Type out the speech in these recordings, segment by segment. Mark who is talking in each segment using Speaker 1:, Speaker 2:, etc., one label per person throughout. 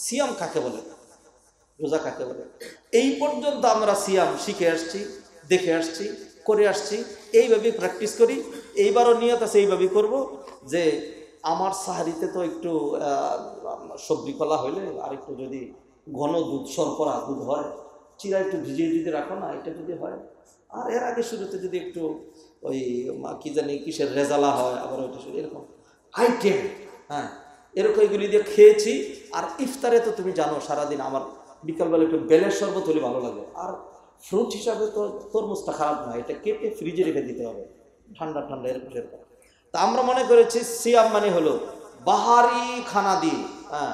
Speaker 1: সিয়াম কাকে বলে, রোজা কাকে বলে। এই পর্যন্ত আমরা সিয়াম শিখে আসছি, দেখে আসছি, করে আসছি, এইভাবেই প্র্যাকটিস করি। এইবারও নিয়ত আছে এইভাবেই করব যে আমার সাহারিতে তো একটু সবজি কলা হইলে আর একটু যদি ঘন দুধ শর্করা দুধ হয়, চিরা একটু ভিজিয়ে যদি রাখো না, এটা যদি হয়, আর এর আগে শুরুতে যদি একটু ওই কি জানি কিসের রেজালা হয়, আবার ওইটা এরকম আইটেম, হ্যাঁ এরকম এগুলি দিয়ে খেয়েছি। আর ইফতারে তো তুমি জানো সারাদিন আমার বিকালবেলা একটু বেলের শরবত হলে ভালো লাগে। আর ফ্রুট হিসাবে তো তরমুজটা খারাপ নয়, এটা কেটে ফ্রিজে রেখে দিতে হবে ঠান্ডা ঠান্ডা এরকম সেরকম। তা আমরা মনে করেছি সিয়াম মানে হলো বাহারি খানা দিয়ে, হ্যাঁ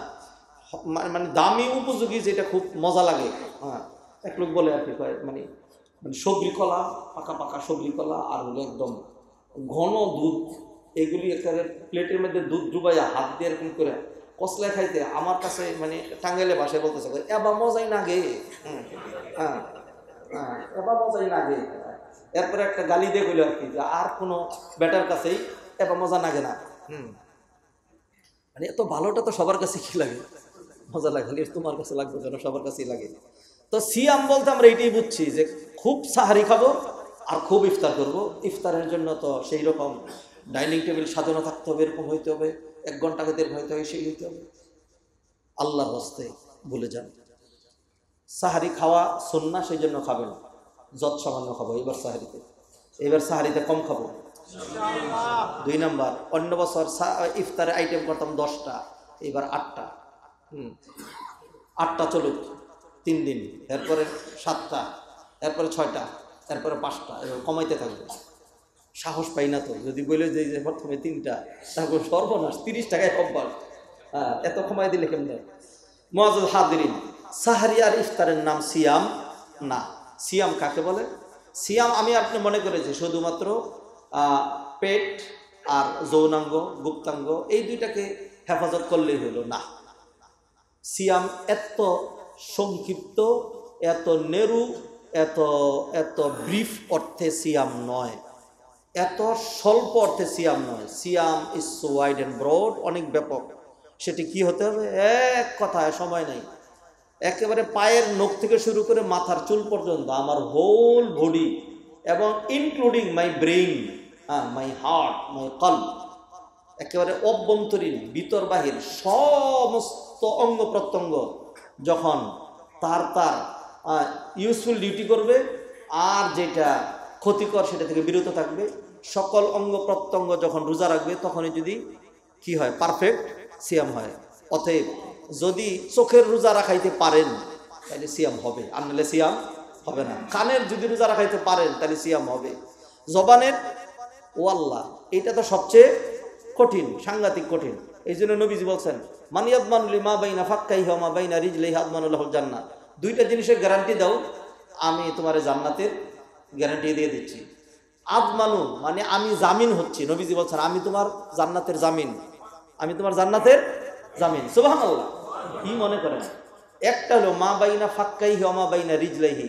Speaker 1: মানে দামি উপযোগী, যেটা খুব মজা লাগে। হ্যাঁ এক লোক বলে আর কি মানে মানে সবজি কলা, পাকা পাকা সবজি কলা, আর হলো একদম ঘন দুধ, এগুলি একেবারে প্লেটের মধ্যে দুধ ডুবাইয়া হাত দিয়ে এরকম করে কসলায় খাইতে আমার কাছে মানে টাঙ্গাইলে ভাষায় বলতেছে এবার মজাই না গে, হ্যাঁ হ্যাঁ এবার মজাই না গে। এরপরে একটা গালি দিয়ে গেল আর কি, যে আর কোনো ব্যাটার কাছেই এবার মজা লাগে না। মানে এত ভালোটা তো সবার কাছে কি লাগে, মজা লাগে, তোমার কাছে লাগবে কেন, সবার কাছেই লাগে। তো সিয়াম বলতে আমরা এইটাই বুঝছি যে খুব সাহারি খাবো আর খুব ইফতার করব। ইফতারের জন্য তো সেই রকম ডাইনিং টেবিল সাজানো থাকতে হবে, এরকম হইতে হবে, 1 ঘন্টা আগে হইতে হবে, সেই হইতে হবে। আল্লাহর হস্তে ভুলে যান। সাহারি খাওয়া সুন্নাহ, সেই জন্য খাবেন, যত সামান্য খাবো এবার সাহারিতে, এবার সাহারিতে কম খাবো। 2 নাম্বার, অন্য বছর ইফতারে আইটেম করতাম 10টা, এবার 8টা। 8টা চলুক 3 দিন, এরপরে 7টা, এরপরে 6টা, এরপরে 5টা, এবার কমাইতে থাকবে। সাহস পাই না তো, যদি বলে যে প্রথমে 3টা, তারপর সর্বনাশ 30 টাকায় অভ্যাস। হ্যাঁ এত কমাই দিলে কেমন? মুআজ্জাজ হাদিরিন, সাহারি আর ইফতারের নাম সিয়াম না। সিয়াম কাকে বলে? সিয়াম আমি আপনি মনে করেছি শুধুমাত্র পেট আর যৌনাঙ্গ গুপ্তাঙ্গ এই দুইটাকে হেফাজত করলেই হলো না। সিয়াম এত সংক্ষিপ্ত, এত নেরু, এত এত ব্রিফ অর্থে সিয়াম নয়, এত স্বল্প অর্থে সিয়াম নয়। সিয়াম is so wide and broad, অনেক ব্যাপক। সেটি কি হতে হবে? এক কথায় সময় নেই, একেবারে পায়ের নখ থেকে শুরু করে মাথার চুল পর্যন্ত, আমার হোল বডি এবং including my brain, my heart, my কলব, একেবারে অভ্যন্তরীণ ভিতর বাহির সমস্ত অঙ্গ প্রত্যঙ্গ যখন তার তার ইউজফুল ডিউটি করবে, আর যেটা ক্ষতিকর সেটা থেকে বিরত থাকবে, সকল অঙ্গ প্রত্যঙ্গ যখন রোজা রাখবে, তখনই যদি কি হয়? পারফেক্ট সিয়াম হয়। অতএব যদি চোখের রোজা রাখাইতে পারেন তাহলে সিয়াম হবে, আর নাহলে সিয়াম হবে না। কানের যদি রোজা রাখাইতে পারেন তাহলে সিয়াম হবে। জবানের, ও আল্লাহ, এটা তো সবচেয়ে কঠিন, সাংঘাতিক কঠিন। এই জন্য নবীজি বলছেন, মান ইয়াদমানু লিমা বাইনা ফাক্কাইহি ওয়া মা বাইনা রিজলাইহি আদমানু লাহুল জান্নাহ। 2টা জিনিসের গ্যারান্টি দাও, আমি তোমার জান্নাতের গ্যারান্টি দিয়ে দিচ্ছি। আদমানু মানে আমি জামিন হচ্ছি। নবীজি বলছেন, আমি তোমার জান্নাতের জামিন, আমি তোমার জান্নাতের জামিন। সুবহানাল্লাহ। কি মনে করেন? একটা হলো মা বাইনা ফাক্কাইহি ওয়া মা বাইনা রিজলাইহি,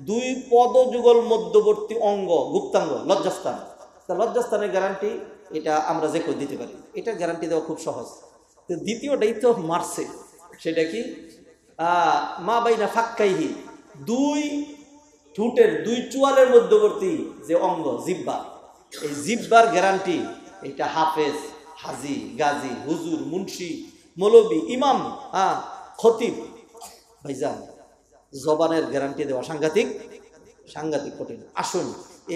Speaker 1: 2 পদযুগল মধ্যবর্তী অঙ্গ গুপ্তাঙ্গ, লজ্জাস্থান। তা লজ্জাস্থানের গ্যারান্টি এটা আমরা যে কেউ দিতে পারি, এটা গ্যারান্টি দেওয়া খুব সহজ। তো দ্বিতীয়টাই তো মারছে, সেটা কি? মা বাইনা ফাক্কাইহি, 2 ঠোঁটের 2 চোয়ালের মধ্যবর্তী যে অঙ্গ জিহ্বা, এই জিহ্বার গ্যারান্টি এটা হাফেজ, হাজি, গাজী, হুজুর, মুন্সি, মৌলবি, ইমাম, খতিব, ভাইজান, জবানের গ্যারান্টি দেওয়া সাংঘাতিক সাংঘাতিক কঠিন। আসুন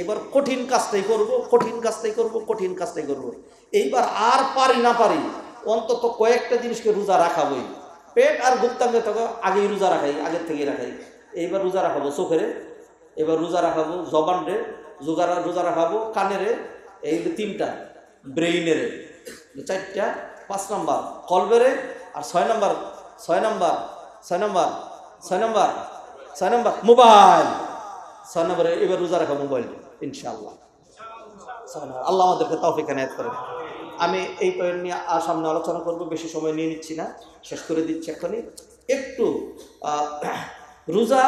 Speaker 1: এবার কঠিন কাজটাই করব, কঠিন কাজটাই করব, কঠিন কাজটাই করব। এইবার আর পারি না পারি অন্তত কয়েকটা জিনিসকে রোজা রাখাবই। পেট আর গুপ্তাঙ্গে তো আগেই রোজা রাখাই, আগের থেকেই রাখাই। এইবার রোজা রাখাবো চোখেরে, এবার রোজা রাখাবো জবানরে, রোজা রাখাবো কানেরে, এই 3টা, ব্রেইনেরে 4টা, 5 নাম্বার কলবেরে, আর 6 নাম্বার মোবাইল। 6 নম্বরে এবার রোজা রাখা মোবাইল, ইনশাআল্লাহ। আল্লাহ আমাদেরকে তৌফিক এনায়েত করেন। আমি এই পয়েন্ট নিয়ে আর সামনে আলোচনা করব, বেশি সময় নিয়ে নিচ্ছি না, শেষ করে দিচ্ছি এখনই। একটু রোজা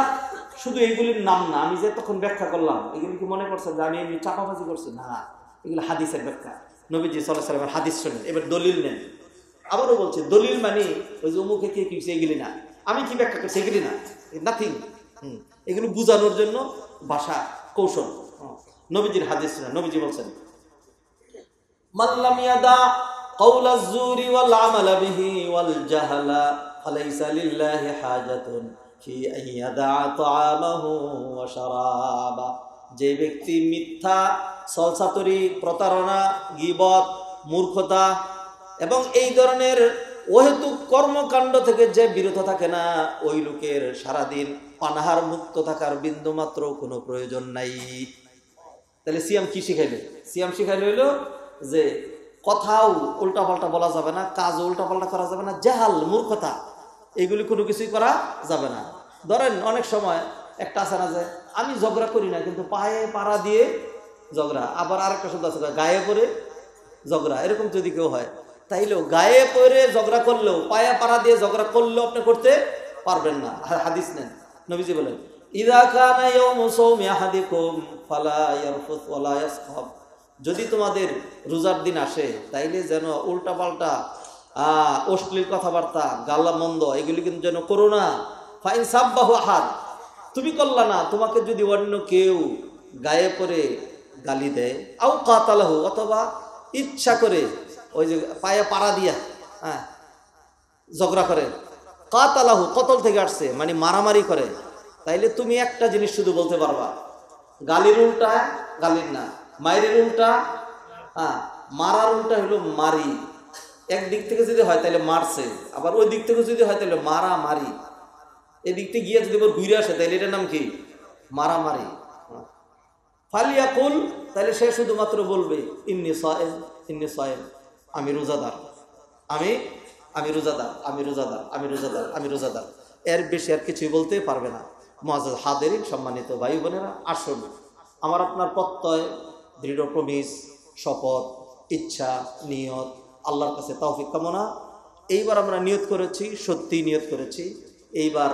Speaker 1: শুধু এইগুলির নাম না, আমি যে তখন ব্যাখ্যা করলাম, এগুলি কি মনে করছেন যে আমি এমনি চাপাবাজি করছি? না, এগুলো হাদিসের ব্যাখ্যা। নবীজি সাল্লাল্লাহু আলাইহি ওয়াসাল্লামের হাদিস শুনেন, এবার দলিল নেন। আবারও বলছে দলিল মানে ওই যে অমুকে কে কি এগুলি না, আমি কি ব্যাখ্যা করছি এগুলি না, নাথিং। এগুলো বোঝানোর জন্য ভাষা কৌশল। নবীজির হাদিস না, নবীজি বলছেন মাল্লাম ইয়াদা কাওলাজ জুরি ওয়াল আমালা বিহি ওয়াল জাহালা ফালাইসা লিল্লাহি হাজাতুন ফি আন ইয়াদা তাআমাহু ওয়া শারাবা। যে ব্যক্তি মিথ্যা, ছলছাতুরি, প্রতারণা, গীবত, মূর্খতা এবং এই ধরনের অহেতুক কর্মকাণ্ড থেকে যে বিরত থাকে না, ওই লোকের সারাদিন পানাহার মুক্ত থাকার বিন্দুমাত্র কোনো প্রয়োজন নাই। তাহলে সিয়াম কি শিখাইলো? সিয়াম শিখাইলো হইলো যে কথাও উল্টাপাল্টা বলা যাবে না, কাজও উল্টাপাল্টা করা যাবে না, জাহাল, মূর্খতা, এগুলি কোনো কিছুই করা যাবে না। ধরেন অনেক সময় একটা আছে না যে আমি ঝগড়া করি না কিন্তু পায়ে পাড়া দিয়ে ঝগড়া, আবার আরেকটা শব্দ আছে গায়ে পরে ঝগড়া, এরকম যদি কেউ হয় তাইলেও গায়ে পরে ঝগড়া করলেও পায়ে পাড়া দিয়ে ঝগড়া করলেও আপনি করতে পারবেন না। হাদিস নেন, নবীজি বলেন ইযা কানা ইয়াউমু সাওমি আহাদিকুম ফালা ইয়ারফুস ওয়ালা ইয়াসখাব। যদি তোমাদের রোজার দিন আসে তাইলে যেন উল্টাপাল্টা অশ্লীল কথাবার্তা, গালামন্দ এগুলি কিন্তু যেন করো না। ফাইন সাব্বাহু আহাদ, তুমি করলা না, তোমাকে যদি অন্য কেউ গায়ে পরে গালি দেয়, আও কাতালাহু, অথবা ইচ্ছা করে ওই যে পায়ে পাড়া দিয়া ঝগড়া করে, কাতালাহু কতল থেকে আসছে মানে মারামারি করে, তাইলে তুমি একটা জিনিস শুধু বলতে পারবা, গালির উল্টা গালির না, মায়ের উল্টা মারার উল্টা হলো মারি। একদিক থেকে যদি হয় তাহলে মারছে, আবার ওই দিক থেকে যদি হয় তাহলে মারা মারি। এদিক থেকে গিয়ে যদি ঘুরে আসে তাহলে এটার নাম কি? মারামারি। ফালিয়াকুল, তাহলে সে শুধুমাত্র বলবে ইন্নী সায়েম, ইন্নী সায়েম, আমি রোজাদার, আমি রোজাদার, আমি রোজাদার, আমি রোজাদার, আমি রোজাদার। এর বেশি আর কিছুই বলতে পারবে না। মুআজ্জাজ হাদিরিন, সম্মানিত ভাই বোনেরা, আসুন আমার আপনার প্রত্যয়, দৃঢ় প্রমিস, শপথ, ইচ্ছা, নিয়ত, আল্লাহর কাছে তৌফিক কামনা। এইবার আমরা নিয়ত করেছি, সত্যি নিয়ত করেছি, এইবার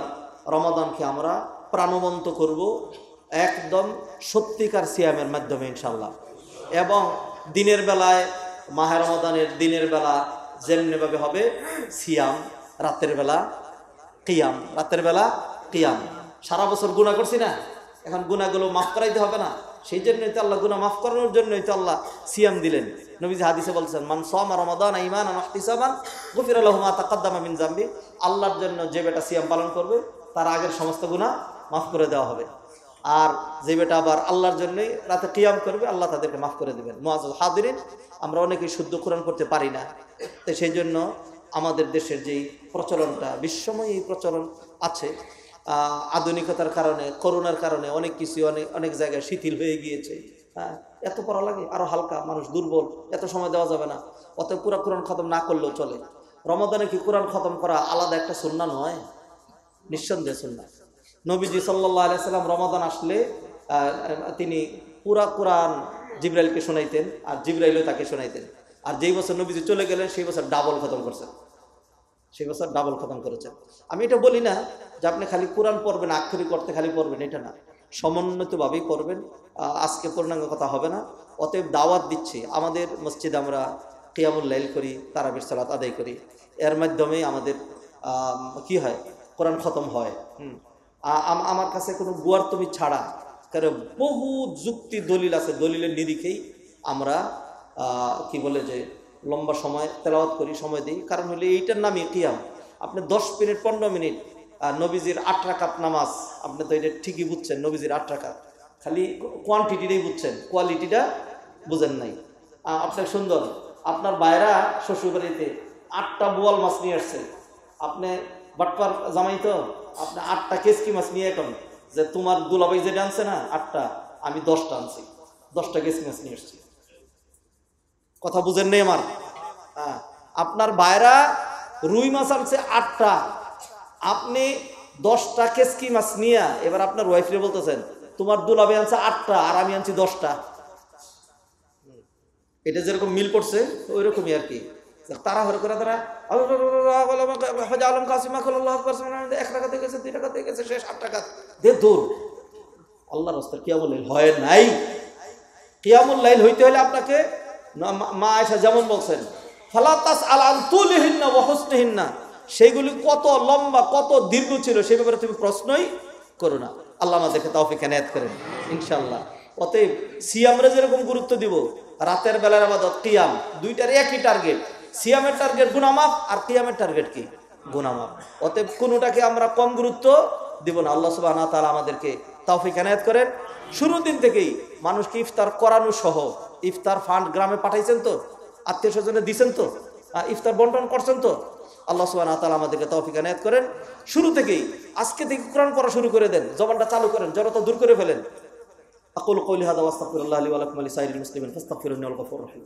Speaker 1: রমাদানকে আমরা প্রাণবন্ত করব একদম সত্যিকার সিয়ামের মাধ্যমে ইনশাল্লাহ। এবং দিনের বেলায় মাহে রমাদানের দিনের বেলা যেমনিভাবে হবে সিয়াম, রাতের বেলা কিয়াম, রাতের বেলা কিয়াম। সারা বছর গুনাহ করছি না, এখন গুনাহগুলো মাফ করাইতে হবে না, সেই জন্যই তো আল্লাহ গুনাহ মাফ করানোর জন্যই তো আল্লাহ সিয়াম দিলেন। নবীজি হাদিসে বলছেন মান সামা রমাদান ঈমানান ওয়া ইহতিসাবান গুফিরা লাহু মা তাকাদ্দামা মিন যামবি। আল্লাহর জন্য যে বেটা সিয়াম পালন করবে তার আগের সমস্ত গুনাহ মাফ করে দেওয়া হবে। আর যে বেটা আবার আল্লাহর জন্যই রাতে কিয়াম করবে, আল্লাহ তাদেরকে মাফ করে দেবেন। মুআজ্জাজ হাদিরিন, আমরা অনেকেই শুদ্ধ কোরআন করতে পারি না, তো সেই জন্য আমাদের দেশের যেই প্রচলনটা, বিশ্বময় এই প্রচলন আছে, আধুনিকতার কারণে, করোনার কারণে অনেক কিছু অনেক জায়গায় শিথিল হয়ে গিয়েছে। এত পড়া লাগে, আরো হালকা, মানুষ দুর্বল, এত সময় দেওয়া যাবে না, অত পুরা কোরআন খতম না করলেও চলে। রমাদানে কি কোরআন খতম করা আলাদা একটা সুন্নাহ নয়? নিঃসন্দেহে সুন্নাহ। নবীজি সাল্লাল্লাহু আলাইহি সাল্লাম রমাদান আসলে তিনি পুরা কোরআন জিবরাইলকে শোনাইতেন, আর জিবরাইলও তাকে শোনাইতেন। আর যেই বছর নবীজি চলে গেলেন সেই বছর ডাবল খতম করছেন, সেই বছর ডাবল খতম করেছেন। আমি এটা বলি না যে আপনি খালি কোরআন পড়বেন, আক্ষরিক করতে খালি পড়বেন, এটা না, সমন্বিতভাবেই পড়বেন। আজকে পূর্ণাঙ্গ কথা হবে না, অতএব দাওয়াত দিচ্ছি। আমাদের মসজিদে আমরা কিয়ামুল লাইল করি, তারাবির সালাত আদায় করি, এর মাধ্যমেই আমাদের কি হয়, কোরআন খতম হয়। আমার কাছে কোনো গুয়ারতমি ছাড়া, কারণ বহু যুক্তি দলিল আছে, দলিলের নিরিখেই আমরা কি বলে যে লম্বা সময় তেলাওয়াত করি, সময় দিই। কারণ হলে এইটার নামই কিয়াম। আপনি 10 মিনিট 15 মিনিট নবীজির 8 রাকাত নামাজ, আপনি তো এটা ঠিকই বুঝছেন, নবীজির 8 রাকাত, খালি কোয়ান্টিটিটাই বুঝছেন, কোয়ালিটিটা বুঝেন নাই। আপনার সুন্দর, আপনার বাইরা শ্বশুরবাড়িতে 8টা বোয়াল মাছ নিয়ে আসছে, আপনি বাটপার জামাই তো, আপনি 8টা কেসকি মাছ নিয়ে এখন যে তোমার দুলাভাই যেটা আনছে না 8টা, আমি 10টা আনছি, 10টা কেসকি মাছ নিয়ে আসছি। কথা বুঝেন নেই আমার? আপনার বাইরা রুই মাছ আনছে 8টা, আপনি 10টা কেসকি মাছ নিয়ে এবার আপনার ওয়াইফরে বলতেছেন তোমার দুলাভাই আনছে 8টা আর আমি আনছি 10টা। এটা যেরকম মিল পড়ছে ওই রকমই আর কি। তারা হরে করে তারা 1 টাকাতে গেছে, 2 টাকাতে গেছে, শেষ 8 টাকা দে দূর। আল্লাহর রাস্তায় কিয়ামুল লাইল হয় নাই। কিয়ামুল লাইল হইতে হলে আপনাকে মা আয়েশা যেমন বলছেন ফালা তাসআল আন তুলিহিন্না ওয়া হুসনিহিন্না, সেগুলি কত লম্বা কত দীর্ঘ ছিল সে ব্যাপারে তুমি প্রশ্নই করো না। আল্লাহ আমাদেরকে তৌফিক এনায়েত করেন ইনশাআল্লাহ। অতএব সিয়ামরে যেরকম গুরুত্ব দিব, রাতের বেলার ইবাদত কিয়াম, দুইটার একই টার্গেট। সিয়ামের টার্গেট গুনাহ মাফ, আর কিয়ামের টার্গেট কি? গুনাহ মাফ। অতএব কোনোটাকে আমরা কম গুরুত্ব দিব না। আল্লাহ সুবহানাহু ওয়া তাআলা আমাদেরকে তৌফিক এনায়েত করেন। শুরুর দিন থেকেই মানুষকে ইফতার করানো সহ, ইফতার ফান্ড গ্রামে পাঠাইছেন তো, আত্মীয় স্বজনে দিচ্ছেন তো, ইফতার বন্টন করছেন তো। আল্লাহ সুবহানাহু ওয়া তাআলা আমাদেরকে তৌফিক এনায়েত করেন। শুরু থেকেই আজকে থেকে কোরআন পড়া শুরু করে দেন, জবানটা চালু করেন, জড়তা দূর করে ফেলেন। আকুলু কওলি হাযা ওয়া আস্তাগফিরুল্লাহ লি ওয়া লাকুম ওয়া লিসাইরিল মুসলিমিন ফাস্তাগফিরুহু ইন্নাহু গাফুরুর রাহিম।